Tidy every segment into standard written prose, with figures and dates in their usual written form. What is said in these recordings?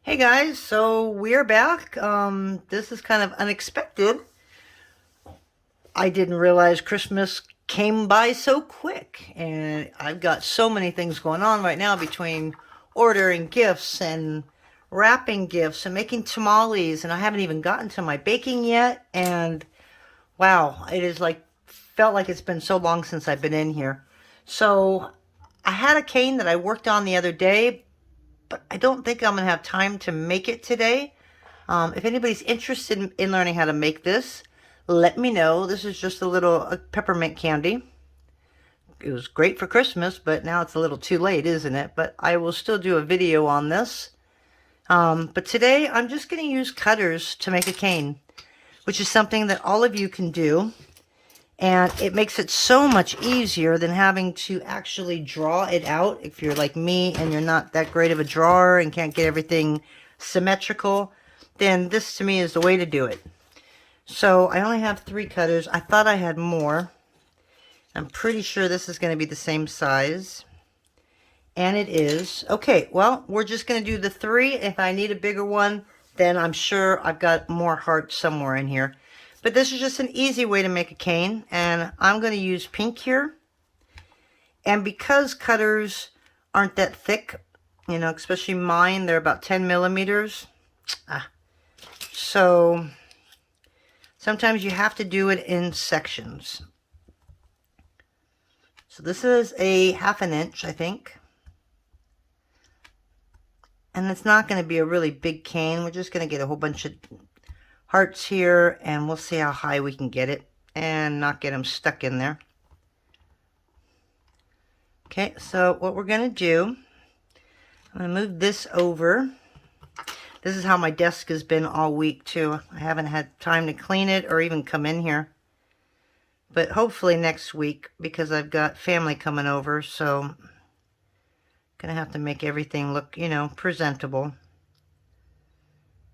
Hey guys, so we're back. This is kind of unexpected. I didn't realize Christmas came by so quick, and I've got so many things going on right now between ordering gifts and wrapping gifts and making tamales, and I haven't even gotten to my baking yet. And wow, it is like felt like it's been so long since I've been in here. So I had a cane that I worked on the other day, but I don't think I'm going to have time to make it today. If anybody's interested in learning how to make this, let me know. This is just a little peppermint candy. It was great for Christmas, but now it's a little too late, isn't it? But I will still do a video on this. But today I'm just going to use cutters to make a cane, which is something that all of you can do. And it makes it so much easier than having to actually draw it out. If you're like me and you're not that great of a drawer and can't get everything symmetrical, then this to me is the way to do it. So I only have 3 cutters. I thought I had more. I'm pretty sure this is going to be the same size. And it is. Okay, well, we're just going to do the 3. If I need a bigger one, then I'm sure I've got more hearts somewhere in here. But this is just an easy way to make a cane, and I'm going to use pink here. And because cutters aren't that thick, you know, especially mine, they're about 10 millimeters. So sometimes you have to do it in sections. So this is a 1/2 inch, I think. And it's not going to be a really big cane. We're just going to get a whole bunch of hearts here, and we'll see how high we can get it and not get them stuck in there. Okay, so what we're going to do, I'm going to move this over. This is how my desk has been all week too. I haven't had time to clean it or even come in here. But hopefully next week, because I've got family coming over, so I'm going to have to make everything look, you know, presentable.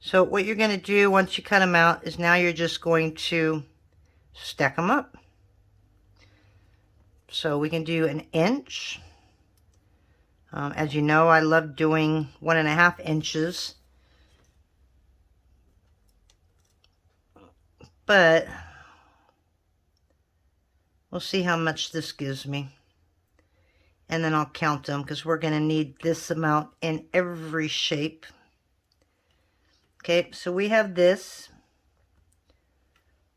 So what you're going to do once you cut them out is now you're just going to stack them up. So we can do 1 inch. As you know, I love doing 1.5 inches. But we'll see how much this gives me. And then I'll count them because we're going to need this amount in every shape. Okay, so we have this.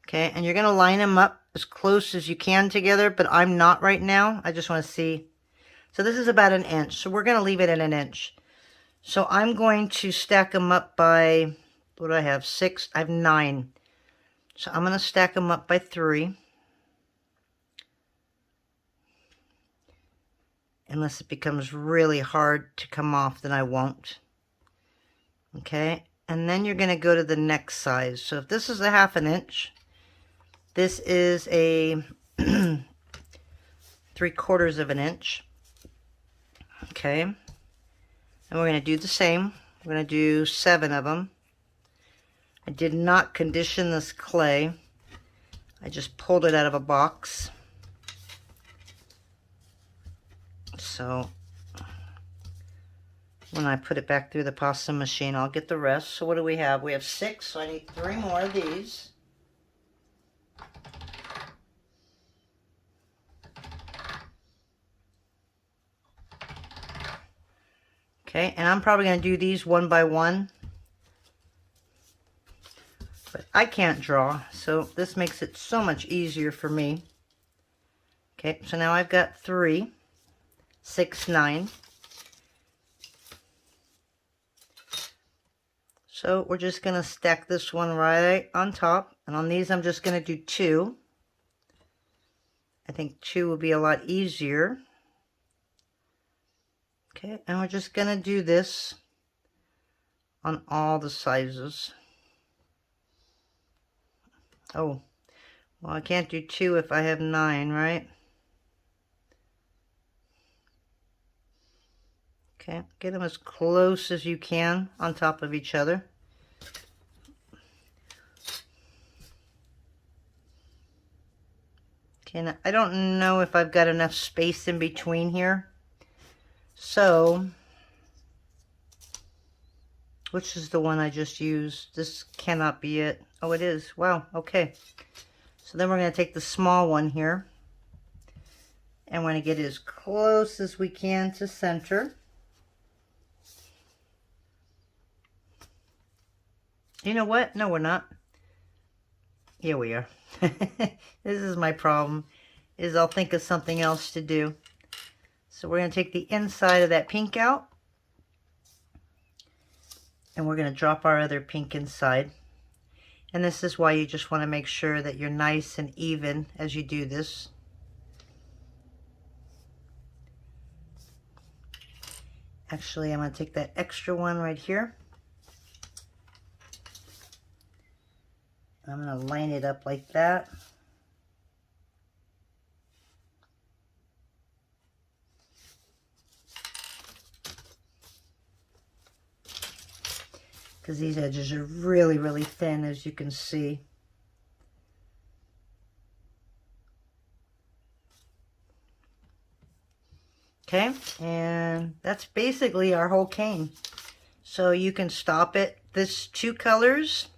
Okay, and you're going to line them up as close as you can together, but I'm not right now. I just want to see. So this is about 1 inch, so we're going to leave it at 1 inch. So I'm going to stack them up by, what do I have, 6? I have 9. So I'm going to stack them up by 3. Unless it becomes really hard to come off, then I won't. Okay, and then you're going to go to the next size. So if this is a 1/2 inch, this is a 3/4 inch. Okay, and we're going to do the same. We're going to do 7 of them. I did not condition this clay. I just pulled it out of a box. So when I put it back through the pasta machine, I'll get the rest. So what do we have? We have 6, so I need 3 more of these. Okay, and I'm probably going to do these one by one. But I can't draw, so this makes it so much easier for me. Okay, so now I've got 3, 6, 9. So we're just going to stack this one right on top. And on these, I'm just going to do 2. I think 2 will be a lot easier. Okay, and we're just going to do this on all the sizes. Oh, well, I can't do 2 if I have 9, right? Okay, get them as close as you can on top of each other. Okay, now I don't know if I've got enough space in between here. So which is the one I just used. This cannot be it. Oh, it is. Wow, okay. So then we're going to take the small one here, and we're going to get as close as we can to center. You know what? No, we're not. Here we are. This is my problem, is I'll think of something else to do. So we're going to take the inside of that pink out, and we're going to drop our other pink inside. And this is why you just want to make sure that you're nice and even as you do this. Actually, I'm going to take that extra one right here. I'm going to line it up like that. Because these edges are really, really thin, as you can see. Okay, and that's basically our whole cane. So you can stop at this 2 colors,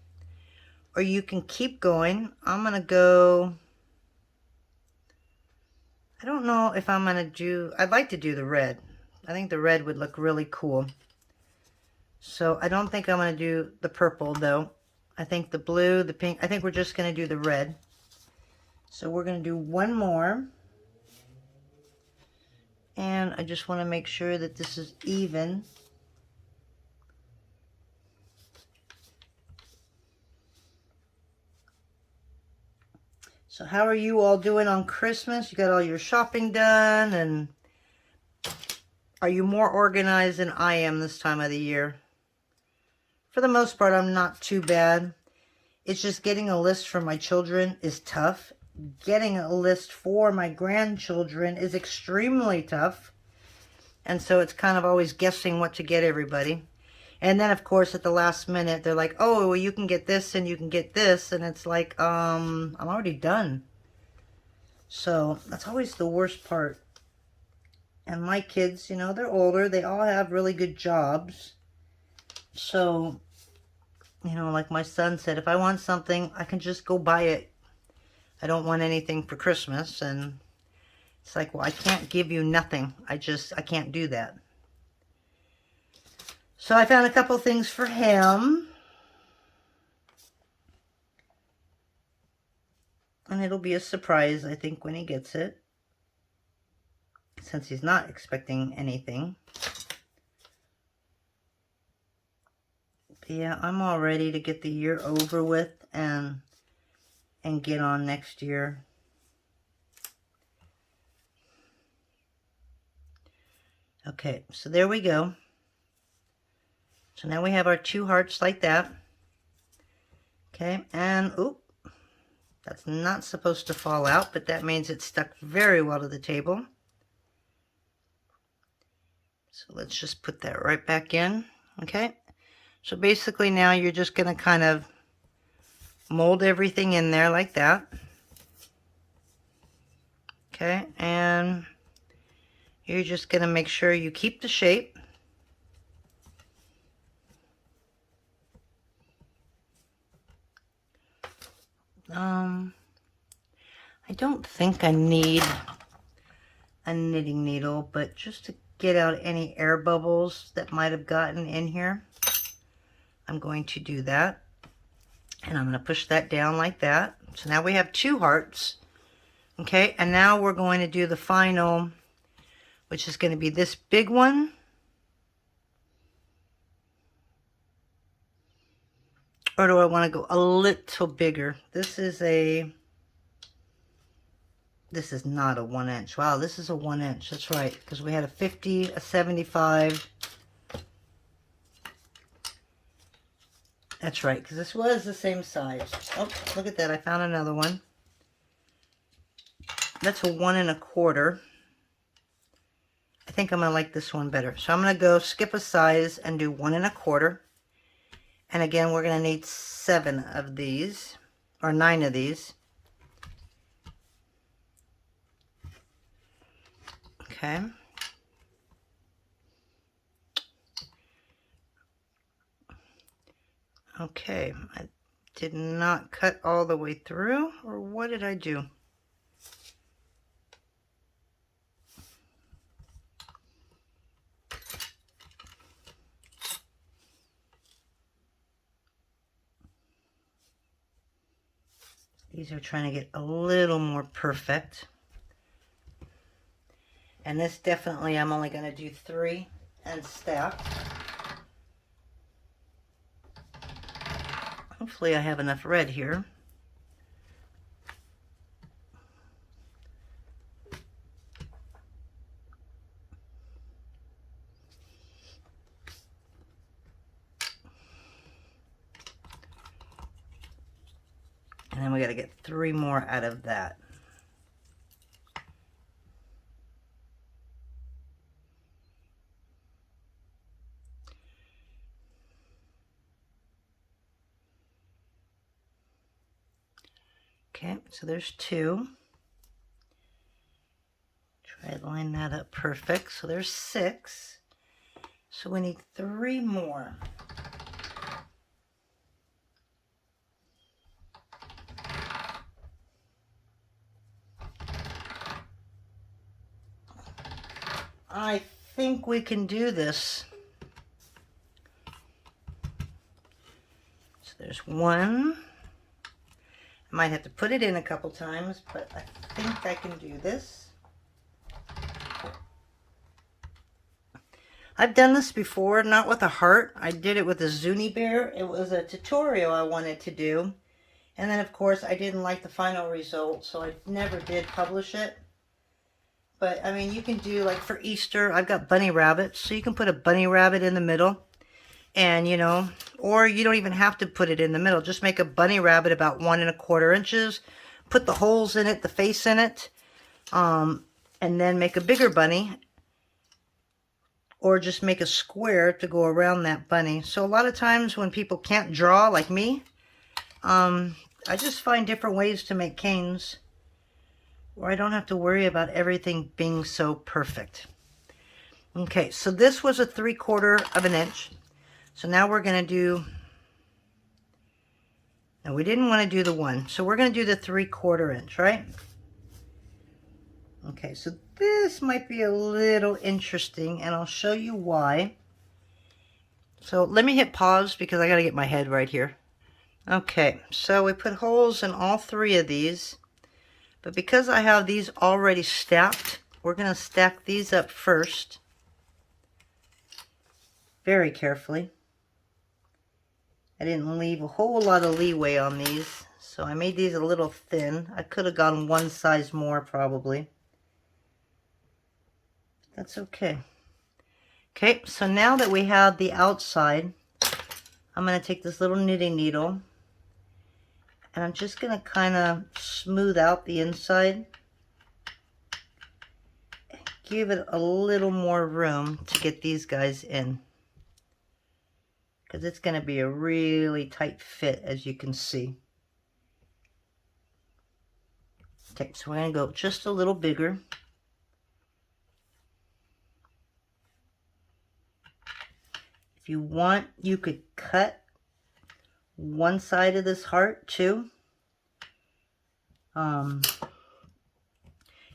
or you can keep going. I'm gonna go, I don't know if I'm gonna do, I'd like to do the red. I think the red would look really cool. So I don't think I'm gonna do the purple though. I think the blue, the pink, I think we're just gonna do the red. So we're gonna do one more. And I just want to make sure that this is even. So how are you all doing on Christmas? You got all your shopping done, and are you more organized than I am this time of the year? For the most part, I'm not too bad. It's just getting a list for my children is tough. Getting a list for my grandchildren is extremely tough. And so it's kind of always guessing what to get everybody. And then, of course, at the last minute, they're like, oh, well, you can get this and you can get this. And it's like, I'm already done. So that's always the worst part. And my kids, you know, they're older. They all have really good jobs. So, you know, like my son said, if I want something, I can just go buy it. I don't want anything for Christmas. And it's like, well, I can't give you nothing. I can't do that. So I found a couple things for him. And it'll be a surprise, I think, when he gets it. Since he's not expecting anything. But yeah, I'm all ready to get the year over with and get on next year. Okay, so there we go. So now we have our 2 hearts like that. Okay, and oop, that's not supposed to fall out, but that means it's stuck very well to the table. So let's just put that right back in. Okay, so basically now you're just going to kind of mold everything in there like that. Okay, and you're just going to make sure you keep the shape. I don't think I need a knitting needle, but just to get out any air bubbles that might have gotten in here, I'm going to do that. And I'm going to push that down like that. So now we have 2 hearts. Okay, and now we're going to do the final, which is going to be this big one. Or do I want to go a little bigger? This is not a 1 inch. Wow, this is a 1 inch. That's right, because we had a 50, a 75. That's right, because this was the same size. Oh, look at that. I found another one. That's a 1 1/4. I think I'm going to like this one better. So I'm going to go skip a size and do 1 1/4. And again, we're going to need 7 of these, or 9 of these. Okay. Okay, I did not cut all the way through, or what did I do? These are trying to get a little more perfect. And this definitely, I'm only going to do 3 and stack. Hopefully I have enough red here. And then we got to get 3 more out of that. Okay, so there's 2. Try to line that up perfect. So there's 6. So we need 3 more. I think we can do this. So there's 1. I might have to put it in a couple times, but I think I can do this. I've done this before, not with a heart. I did it with a Zuni bear. It was a tutorial I wanted to do. And then, of course, I didn't like the final result, so I never did publish it. But, I mean, you can do, like, for Easter, I've got bunny rabbits, so you can put a bunny rabbit in the middle. And, you know, or you don't even have to put it in the middle. Just make a bunny rabbit about 1 1/4 inches. Put the holes in it, the face in it. And then make a bigger bunny. Or just make a square to go around that bunny. So a lot of times when people can't draw, like me, I just find different ways to make canes where I don't have to worry about everything being so perfect. Okay, so this was a 3/4 of an inch. So now we're going to do, no, we didn't want to do the 1. So we're going to do the 3/4 inch, right? Okay, so this might be a little interesting, and I'll show you why. So let me hit pause because I got to get my head right here. Okay, so we put holes in all 3 of these, but because I have these already stacked, we're going to stack these up first, very carefully. I didn't leave a whole lot of leeway on these, so I made these a little thin. I could have gone 1 size more probably. That's okay. Okay, so now that we have the outside, I'm going to take this little knitting needle and I'm just going to kind of smooth out the inside. Give it a little more room to get these guys in, because it's going to be a really tight fit, as you can see. Okay, so we're going to go just a little bigger. If you want, you could cut one side of this heart too.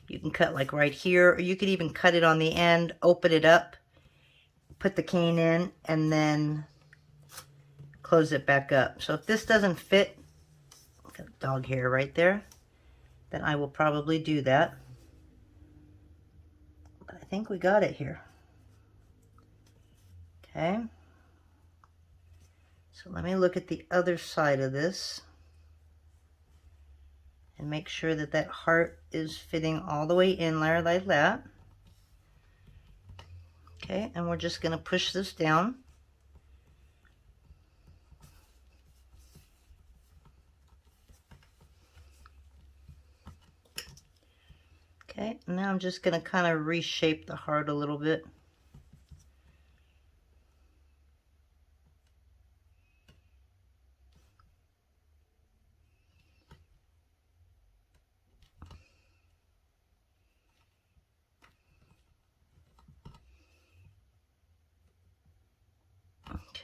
You can cut like right here, or you could even cut it on the end, open it up, put the cane in, and then close it back up. So if this doesn't fit, got a dog hair right there, then I will probably do that. But I think we got it here. Okay. So let me look at the other side of this and make sure that that heart is fitting all the way in there like that. Okay, and we're just going to push this down. Okay, now I'm just going to kind of reshape the heart a little bit.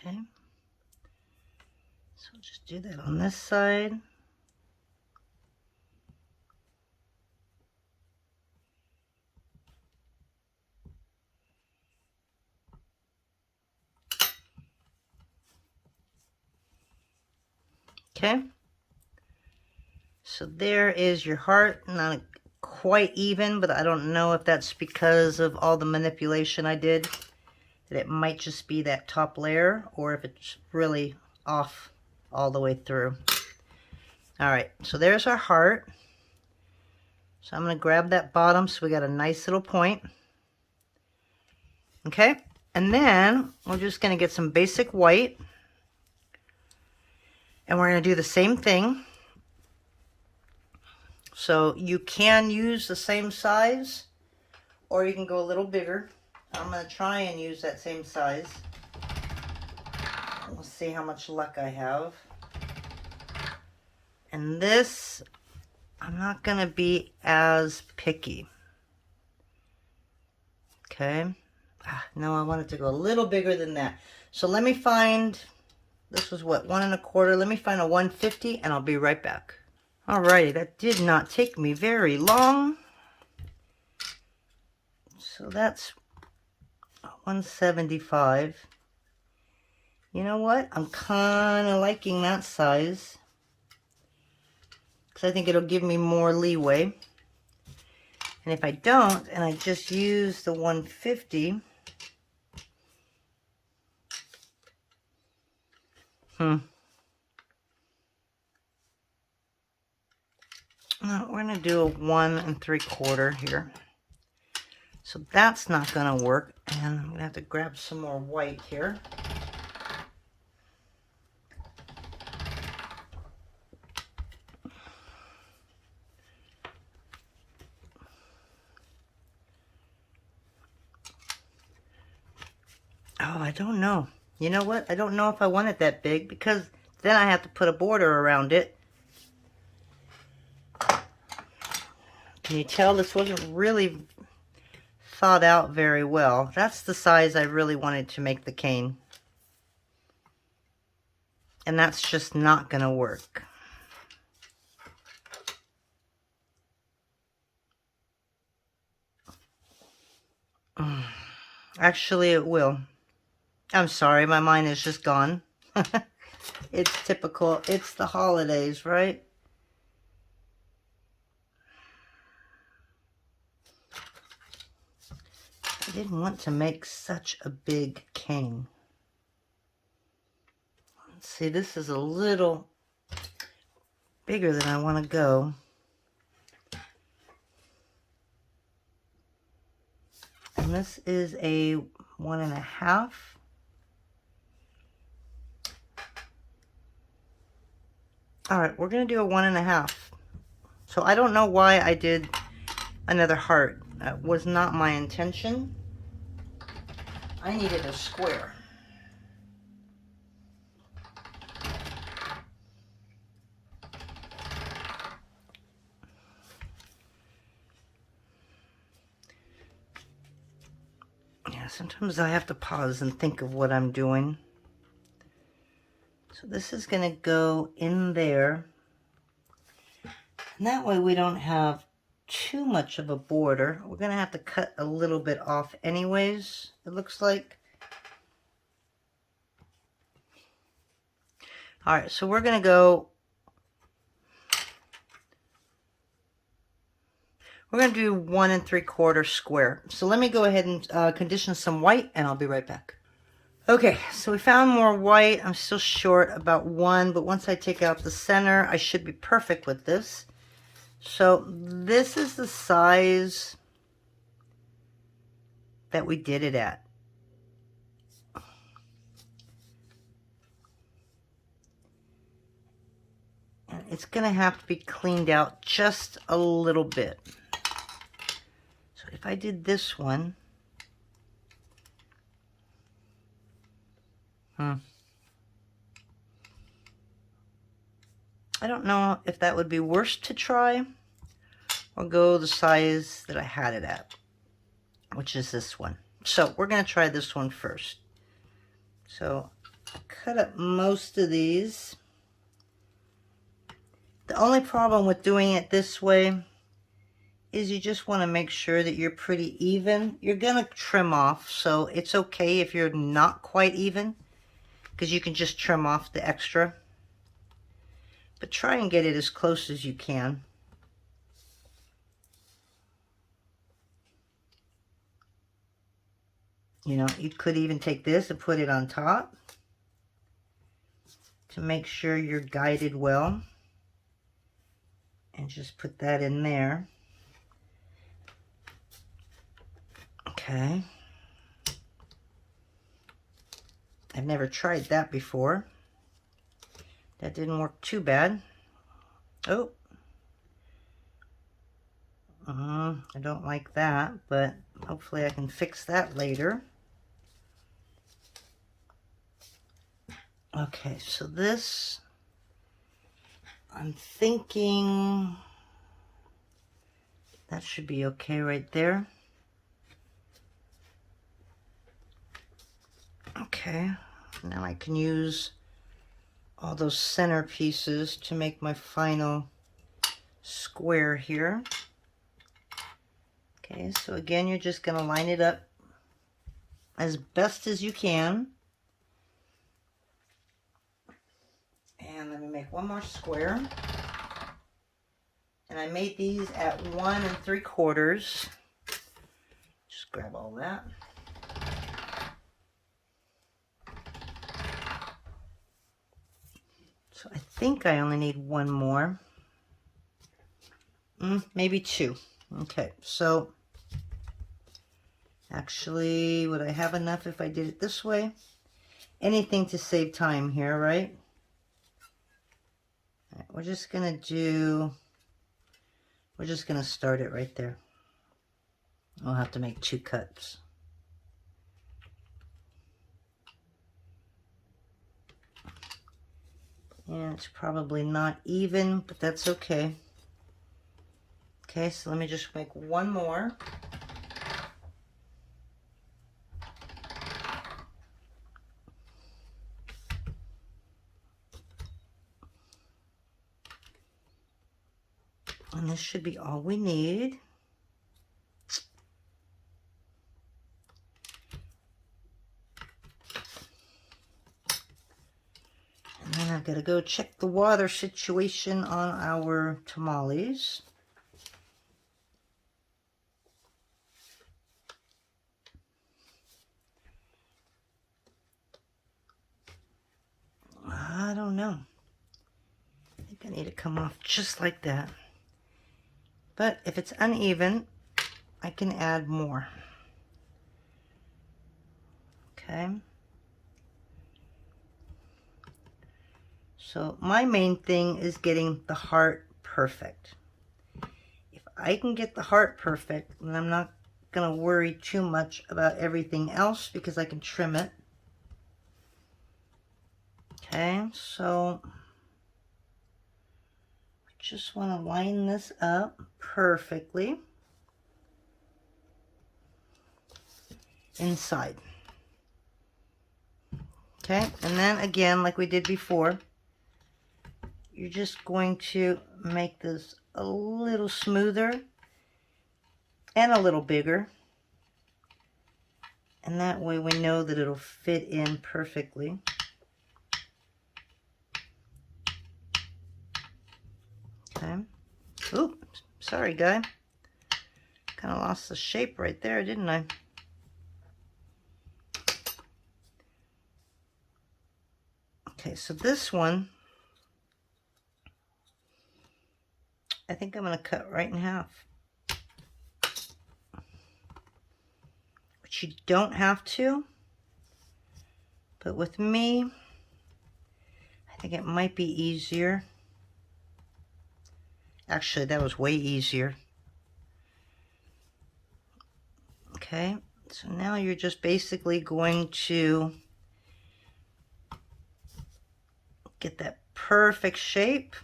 Okay, Just do that on this side. Okay. So there is your heart. Not quite even, but I don't know if that's because of all the manipulation I did. That it might just be that top layer, or if it's really off all the way through. All right, so there's our heart. So I'm going to grab that bottom so we got a nice little point. Okay, and then we're just going to get some basic white. And we're going to do the same thing. So you can use the same size, or you can go a little bigger. I'm going to try and use that same size. We'll see how much luck I have. And this, I'm not going to be as picky. Okay. No, I want it to go a little bigger than that. So let me find, this was what, 1 1/4. Let me find a 150 and I'll be right back. Alrighty, that did not take me very long. So that's 175. You know what? I'm kind of liking that size, because I think it'll give me more leeway. And if I don't, and I just use the 150, no, we're going to do a 1 3/4 here. So that's not going to work. And I'm going to have to grab some more white here. Oh, I don't know. You know what? I don't know if I want it that big, because then I have to put a border around it. Can you tell this wasn't really thought out very well? That's the size I really wanted to make the cane. And that's just not going to work. Actually, it will. I'm sorry, my mind is just gone. It's typical. It's the holidays, right? I didn't want to make such a big cane. Let's see, this is a little bigger than I want to go. And this is a 1 1/2. All right, we're going to do a 1 1/2. So I don't know why I did another heart. That was not my intention. I needed a square. Yeah, sometimes I have to pause and think of what I'm doing. So this is going to go in there. And that way we don't have too much of a border. We're going to have to cut a little bit off anyways, it looks like. All right, so we're going to go, we're going to do 1 3/4 square. So let me go ahead and condition some white, and I'll be right back. Okay, so we found more white. I'm still short about 1, but once I take out the center, I should be perfect with this. So this is the size that we did it at. And it's going to have to be cleaned out just a little bit. So if I did this one, I don't know if that would be worse to try, or go the size that I had it at, which is this one. So we're going to try this one first. So I cut up most of these. The only problem with doing it this way is you just want to make sure that you're pretty even. You're going to trim off, so it's okay if you're not quite even, because you can just trim off the extra. But try and get it as close as you can. You know, you could even take this and put it on top to make sure you're guided well. And just put that in there. Okay. I've never tried that before. That didn't work too bad. Oh. I don't like that, but hopefully I can fix that later. Okay, so this, I'm thinking that should be okay right there. Okay, now I can use all those center pieces to make my final square here. Okay, so again, you're just going to line it up as best as you can. And let me make one more square. And I made these at 1 3/4. Just grab all that. So I think I only need one more. Maybe 2. Okay, so actually, would I have enough if I did it this way? Anything to save time here, right? All right, we're just going to start it right there. I'll have to make 2 cuts. And it's probably not even, but that's okay. Okay, so let me just make one more. And this should be all we need. And then I've got to go check the water situation on our tamales. I don't know. I think I need to come off just like that. But if it's uneven, I can add more. Okay. So my main thing is getting the heart perfect. If I can get the heart perfect, then I'm not going to worry too much about everything else because I can trim it. Okay, so I just want to line this up perfectly inside. Okay, and then again, like we did before, you're just going to make this a little smoother and a little bigger. And that way we know that it'll fit in perfectly. Okay. Oops, sorry, guy. Kind of lost the shape right there, didn't I? Okay, so this one, I think I'm going to cut right in half. But you don't have to. But with me, I think it might be easier. Actually, that was way easier. Okay, so now you're just basically going to get that perfect shape.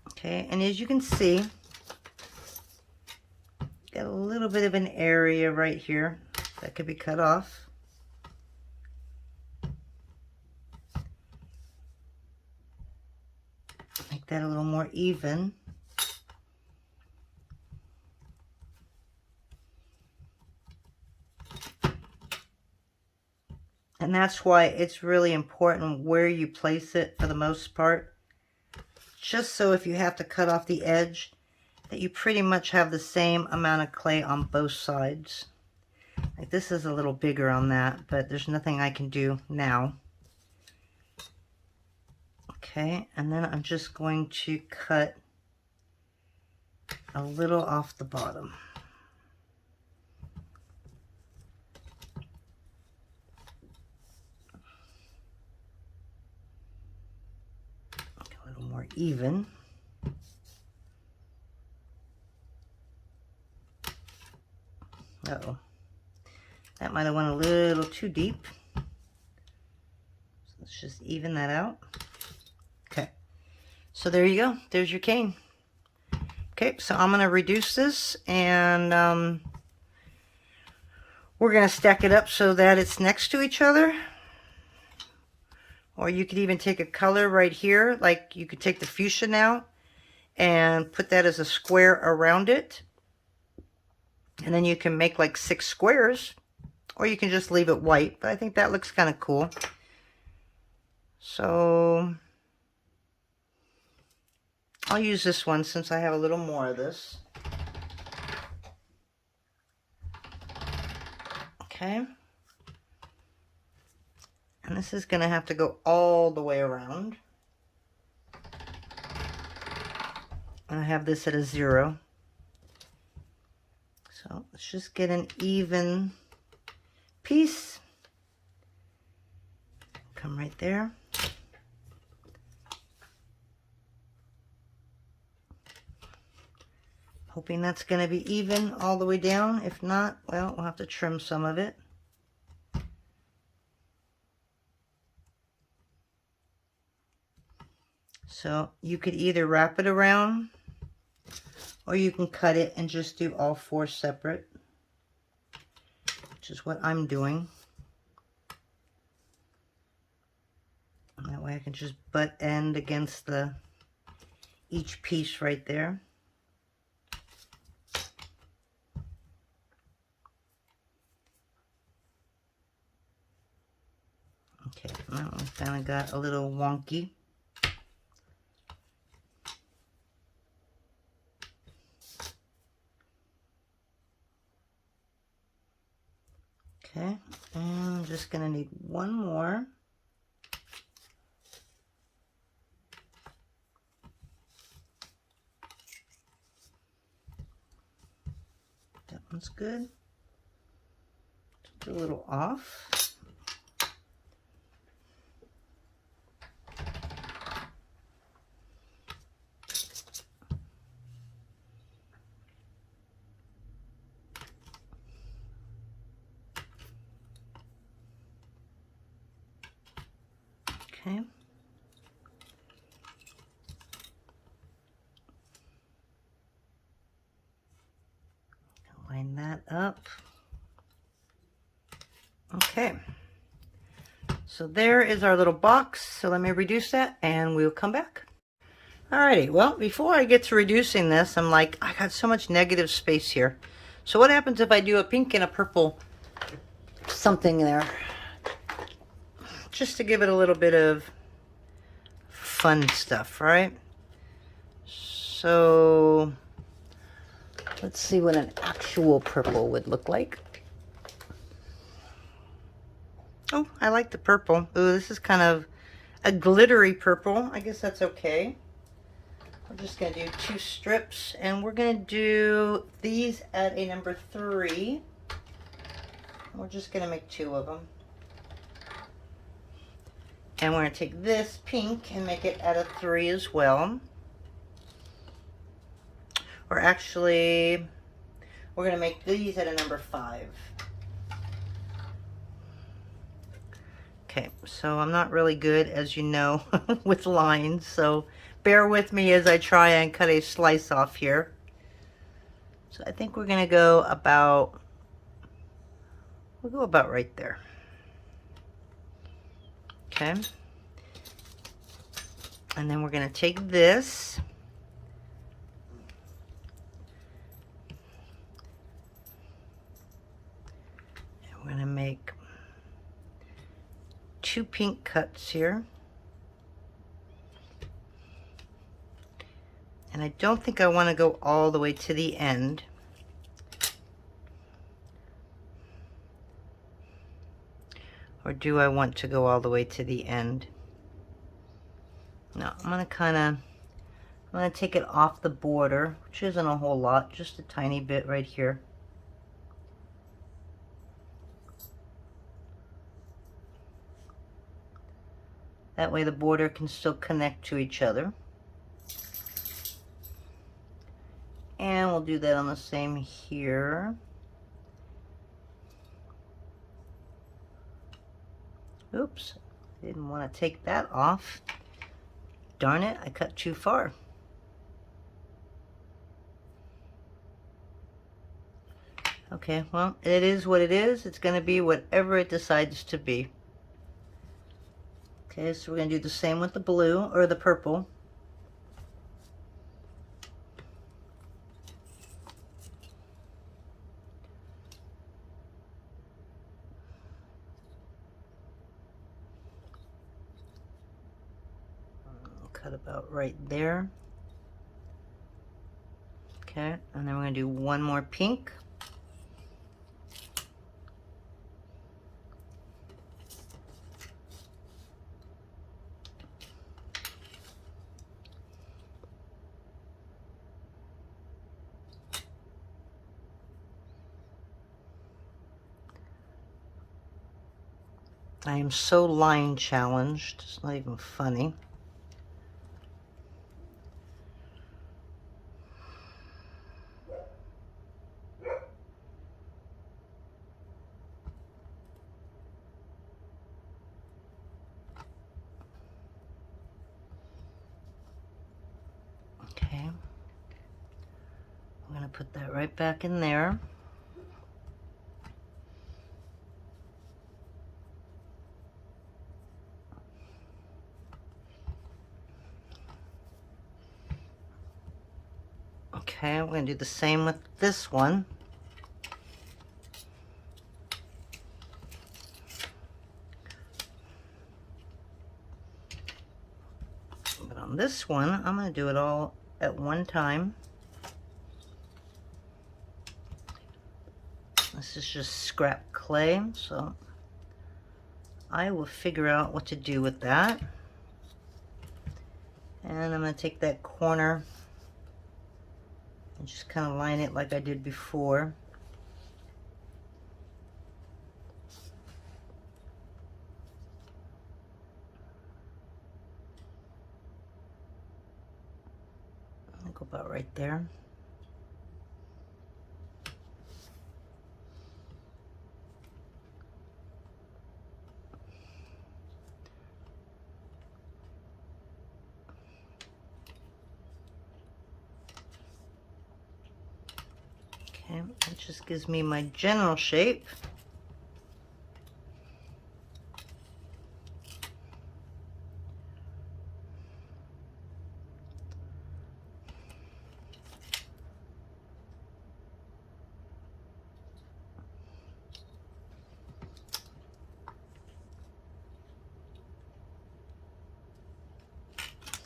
Okay, and as you can see, got a little bit of an area right here that could be cut off. that a little more even. And that's why it's really important where you place it for the most part. Just so if you have to cut off the edge, that you pretty much have the same amount of clay on both sides. Like this is a little bigger on that, but there's nothing I can do now. Okay, and then I'm just going to cut a little off the bottom. A little more even. Uh-oh. That might have went a little too deep. So let's just even that out. Okay. So there you go. There's your cane. Okay, so I'm going to reduce this, and we're going to stack it up so that it's next to each other. Or you could even take a color right here, like you could take the fuchsia now and put that as a square around it. And then you can make like 6 squares, or you can just leave it white, but I think that looks kind of cool. So I'll use this one since I have a little more of this. Okay. And this is going to have to go all the way around. And I have this at a 0. So let's just get an even piece. Come right there. Hoping that's going to be even all the way down. If not, well, we'll have to trim some of it. So you could either wrap it around, or you can cut it and just do all 4 separate, which is what I'm doing. And that way I can just butt end against each piece right there. Okay, that one kind of got a little wonky. Okay, and I'm just going to need one more. That one's good. Just a little off. Okay. Line that up. Okay. So there is our little box. So let me reduce that and we'll come back. Alrighty, well, before I get to reducing this, I'm like, I got so much negative space here. So what happens if I do a pink and a purple something there? Just to give it a little bit of fun stuff, right? So let's see what an actual purple would look like. Oh, I like the purple. Ooh, this is kind of a glittery purple. I guess that's okay. We're just going to do 2 strips, and we're going to do these at a number 3. We're just going to make 2 of them. And we're going to take this pink and make it at a 3 as well. Or actually, we're going to make these at a number 5. Okay, so I'm not really good, as you know, with lines, so bear with me as I try and cut a slice off here. So I think we're going to go about, we'll go about right there. Okay. And then we're going to take this, and we're going to make 2 pink cuts here. And I don't think I want to go all the way to the end. Or do I want to go all the way to the end? No, I'm going to take it off the border, which isn't a whole lot, just a tiny bit right here. That way the border can still connect to each other. And we'll do that on the same here. Oops, didn't want to take that off. Darn it, I cut too far. Okay, well, it is what it is. It's going to be whatever it decides to be. Okay, so we're going to do the same with the blue, or the purple. Cut about right there. Okay, and then we're going to do one more pink. I am so line challenged, it's not even funny. Okay, I'm going to put that right back in there. Okay, we're going to do the same with this one. But on this one, I'm going to do it all at one time. This is just scrap clay, so I will figure out what to do with that. And I'm going to take that corner and just kind of line it like I did before. I'll go about right there. Okay, that just gives me my general shape.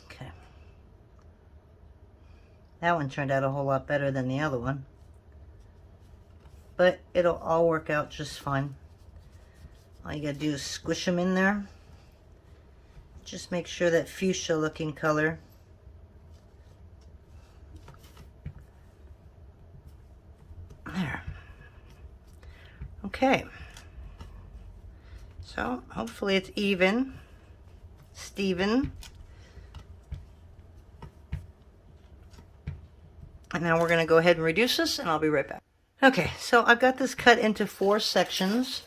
Okay. That one turned out a whole lot better than the other one. But it'll all work out just fine. All you gotta do is squish them in there. Just make sure that fuchsia looking color there. Okay. So hopefully it's even, Steven. And now we're gonna go ahead and reduce this, and I'll be right back. Okay, so I've got this cut into 4 sections.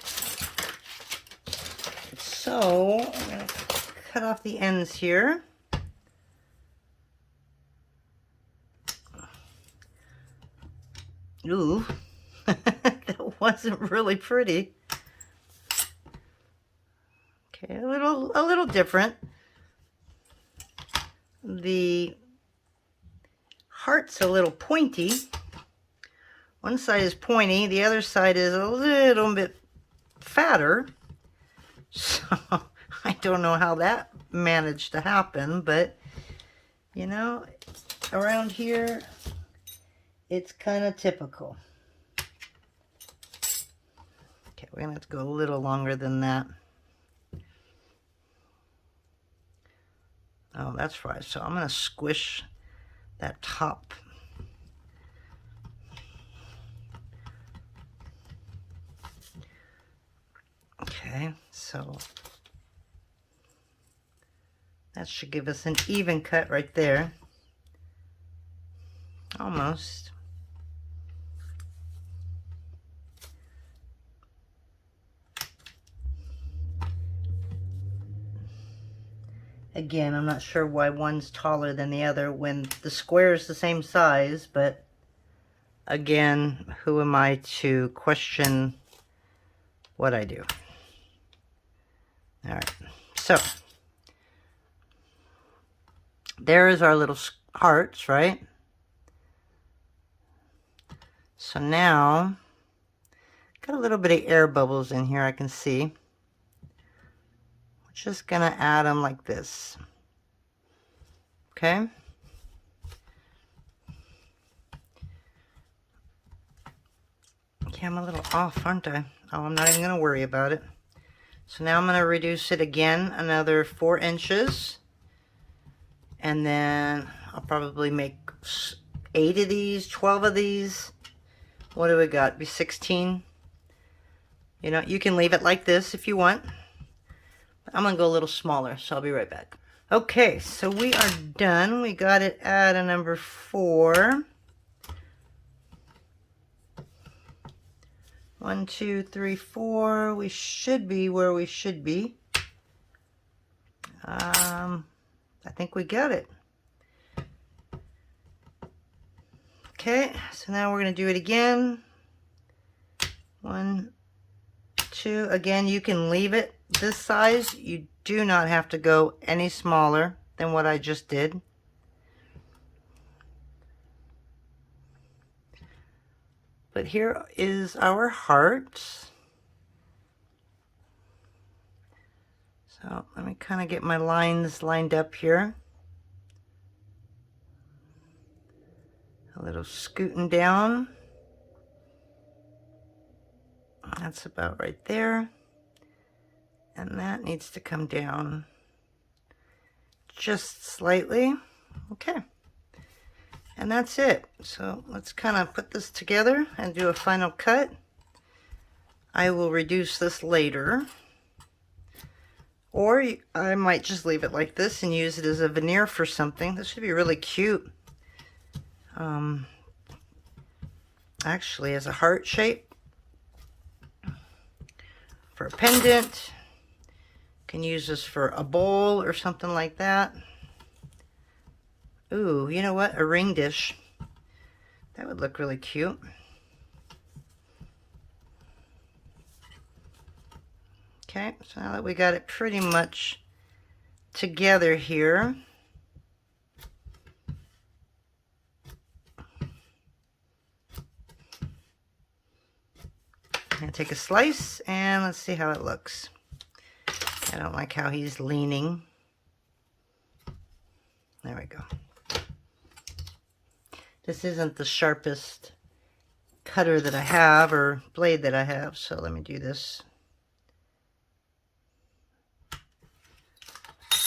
So I'm going to cut off the ends here. Ooh, that wasn't really pretty. Okay, a little different. the heart's a little pointy. One side is pointy, the other side is a little bit fatter. So I don't know how that managed to happen, but you know, around here it's kind of typical. Okay, we're gonna have to go a little longer than that. Oh, that's right. So I'm gonna squish that top. Okay, so that should give us an even cut right there. Almost. Again, I'm not sure why one's taller than the other when the square is the same size, but again, who am I to question what I do? All right, so there is our little hearts, right? So now, got a little bit of air bubbles in here I can see. We're just gonna add them like this, okay? Okay, I'm a little off, aren't I? Oh, I'm not even gonna worry about it. So now I'm gonna reduce it again, another 4 inches. And then I'll probably make 8 of these, 12 of these. What do we got? Be 16. You know, you can leave it like this if you want. I'm gonna go a little smaller, so I'll be right back. Okay, so we are done. We got it at a number 4. 1, 2, 3, 4. We should be where we should be. I think we got it. Okay, so now we're going to do it again. 1, 2. Again, you can leave it this size. You do not have to go any smaller than what I just did. But here is our heart. So let me kind of get my lines lined up here. A little scooting down. That's about right there. And that needs to come down just slightly. Okay. And that's it. So let's kind of put this together and do a final cut. I will reduce this later. Or I might just leave it like this and use it as a veneer for something. This should be really cute. Actually, as a heart shape. For a pendant. Can use this for a bowl or something like that. Ooh, you know what? A ring dish. That would look really cute. Okay, so now that we got it pretty much together here, I'm gonna take a slice and let's see how it looks. I don't like how he's leaning. There we go. This isn't the sharpest cutter that I have or blade that I have, so let me do this.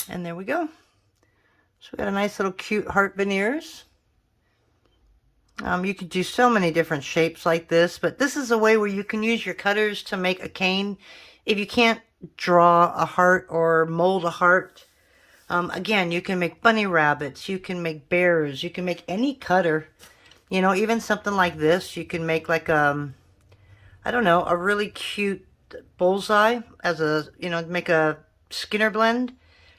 And there we go. So we got a nice little cute heart veneers. You could do so many different shapes like this, but this is a way where you can use your cutters to make a cane. If you can't draw a heart or mold a heart, again, you can make bunny rabbits, you can make bears, you can make any cutter. You know, even something like this, you can make like I don't know, a really cute bullseye as a, you know, make a Skinner blend,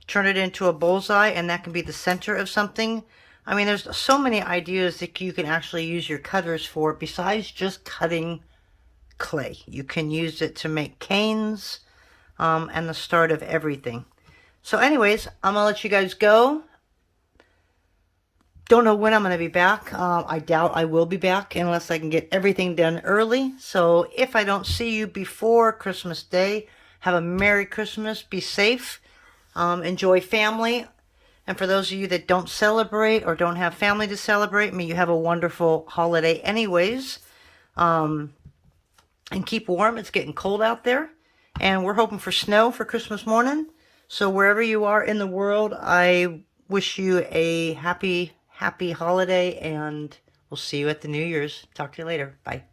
turn it into a bullseye, and that can be the center of something. I mean, there's so many ideas that you can actually use your cutters for besides just cutting clay. You can use it to make canes and the start of everything. So anyways, I'm going to let you guys go. Don't know when I'm going to be back. I doubt I will be back unless I can get everything done early. So if I don't see you before Christmas Day, have a Merry Christmas. Be safe. Enjoy family. And for those of you that don't celebrate or don't have family to celebrate, may you have a wonderful holiday anyways. And keep warm. It's getting cold out there. And we're hoping for snow for Christmas morning. So wherever you are in the world, I wish you a happy holiday, and we'll see you at the New Year's. Talk to you later. Bye.